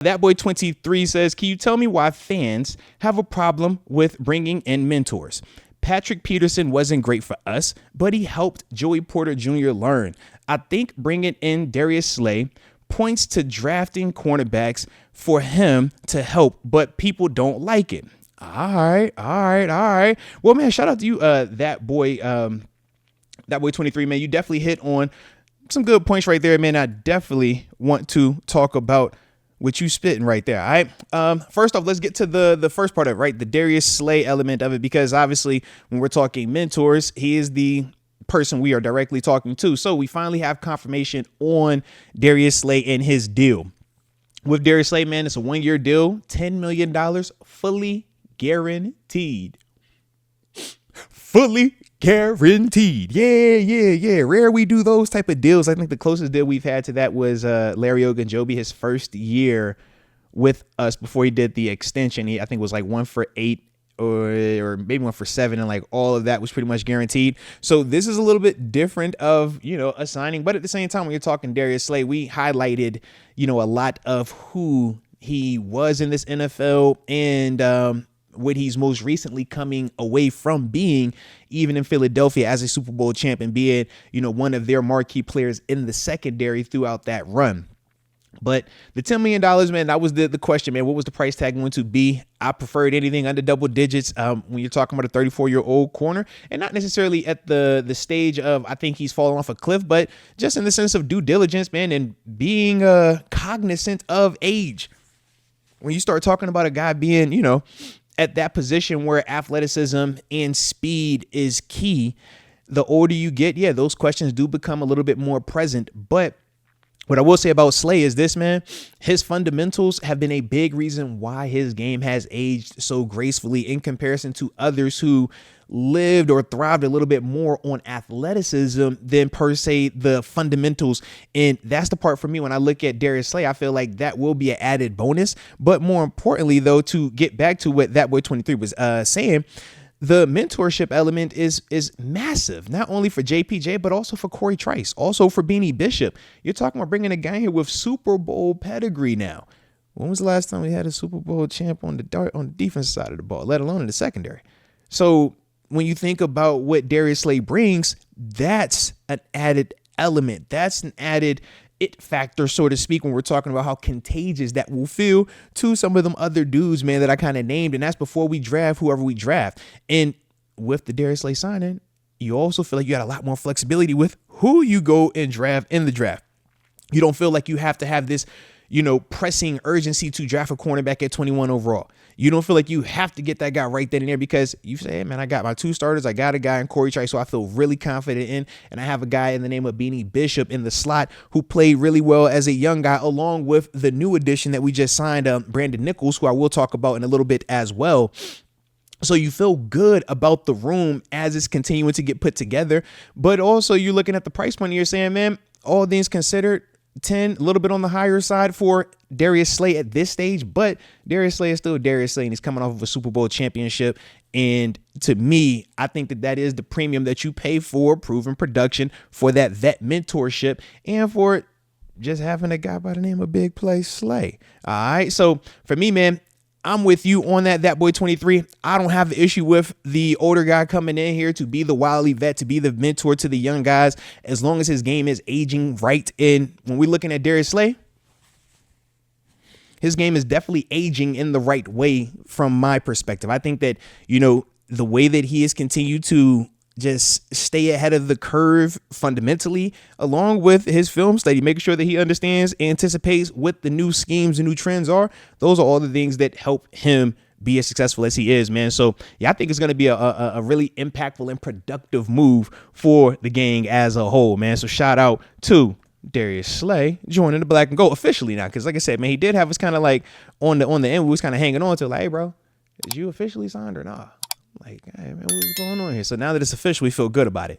That boy 23 says, can you tell me why fans have a problem with bringing in mentors? Patrick Peterson wasn't great for us, but he helped Joey Porter Jr. learn. I think bringing in Darius Slay points to drafting cornerbacks for him to help, but people don't like it. All right. Well, man, shout out to you, that boy 23, man. You definitely hit on some good points right there, man. I definitely want to talk about what you spitting right there. All right. First off, let's get to the first part of it, right? The Darius Slay element of it, because obviously when we're talking mentors, he is the person we are directly talking to. So we finally have confirmation on Darius Slay and his deal. With Darius Slay, man, it's a 1-year deal, $10 million, fully guaranteed. Fully guaranteed. Yeah. Rare we do those type of deals. I think the closest deal we've had to that was Larry Ogunjobi, his first year with us before he did the extension. I think it was like 1 for 8 or maybe 1 for 7, and like all of that was pretty much guaranteed. So this is a little bit different of, a signing, but at the same time, when you're talking Darius Slay, we highlighted, a lot of who he was in this NFL and what he's most recently coming away from being, even in Philadelphia as a Super Bowl champ and being, one of their marquee players in the secondary throughout that run. But the $10 million, man, that was the question, man. What was the price tag going to be? I preferred anything under double digits when you're talking about a 34-year-old corner, and not necessarily at the stage of I think he's falling off a cliff, but just in the sense of due diligence, man, and being cognizant of age. When you start talking about a guy being, at that position where athleticism and speed is key, the older you get, yeah, those questions do become a little bit more present. But what I will say about Slay is this, man, his fundamentals have been a big reason why his game has aged so gracefully in comparison to others who lived or thrived a little bit more on athleticism than per se the fundamentals. And that's the part for me when I look at Darius Slay, I feel like that will be an added bonus. But more importantly, though, to get back to what that boy 23 was saying, the mentorship element is massive, not only for JPJ, but also for Corey Trice, also for Beanie Bishop. You're talking about bringing a guy here with Super Bowl pedigree now. When was the last time we had a Super Bowl champ on the defense side of the ball, let alone in the secondary? So when you think about what Darius Slay brings, that's an added element. That's an added it factor, so to speak, when we're talking about how contagious that will feel to some of them other dudes, man, that I kind of named. And that's before we draft whoever we draft. And with the Darius Slay signing, you also feel like you got a lot more flexibility with who you go and draft in the draft. You don't feel like you have to have this, pressing urgency to draft a cornerback at 21 overall. You don't feel like you have to get that guy right then and there because you say, hey, man, I got my 2 starters. I got a guy in Corey Trice, so I feel really confident in. And I have a guy in the name of Beanie Bishop in the slot who played really well as a young guy, along with the new addition that we just signed, Brandon Nichols, who I will talk about in a little bit as well. So you feel good about the room as it's continuing to get put together. But also you're looking at the price point and you're saying, man, all things considered, 10, a little bit on the higher side for Darius Slay at this stage, but Darius Slay is still Darius Slay and he's coming off of a Super Bowl championship. And to me, I think that is the premium that you pay for proven production, for that vet mentorship, and for just having a guy by the name of Big Play Slay. All right. So for me, man, I'm with you on that boy 23. I don't have the issue with the older guy coming in here to be the wily vet, to be the mentor to the young guys, as long as his game is aging right. And when we're looking at Darius Slay, his game is definitely aging in the right way from my perspective. I think that, the way that he has continued to just stay ahead of the curve fundamentally, along with his film study, making sure that he understands, anticipates what the new schemes and new trends are. Those are all the things that help him be as successful as he is, man. So yeah, I think it's going to be a really impactful and productive move for the gang as a whole, man. So shout out to Darius Slay joining the Black and Gold officially now. Cause like I said, man, he did have us kind of like on the end, we was kind of hanging on to like, hey bro, is you officially signed or not? Like, hey man, what's going on here? So now that it's official, we feel good about it.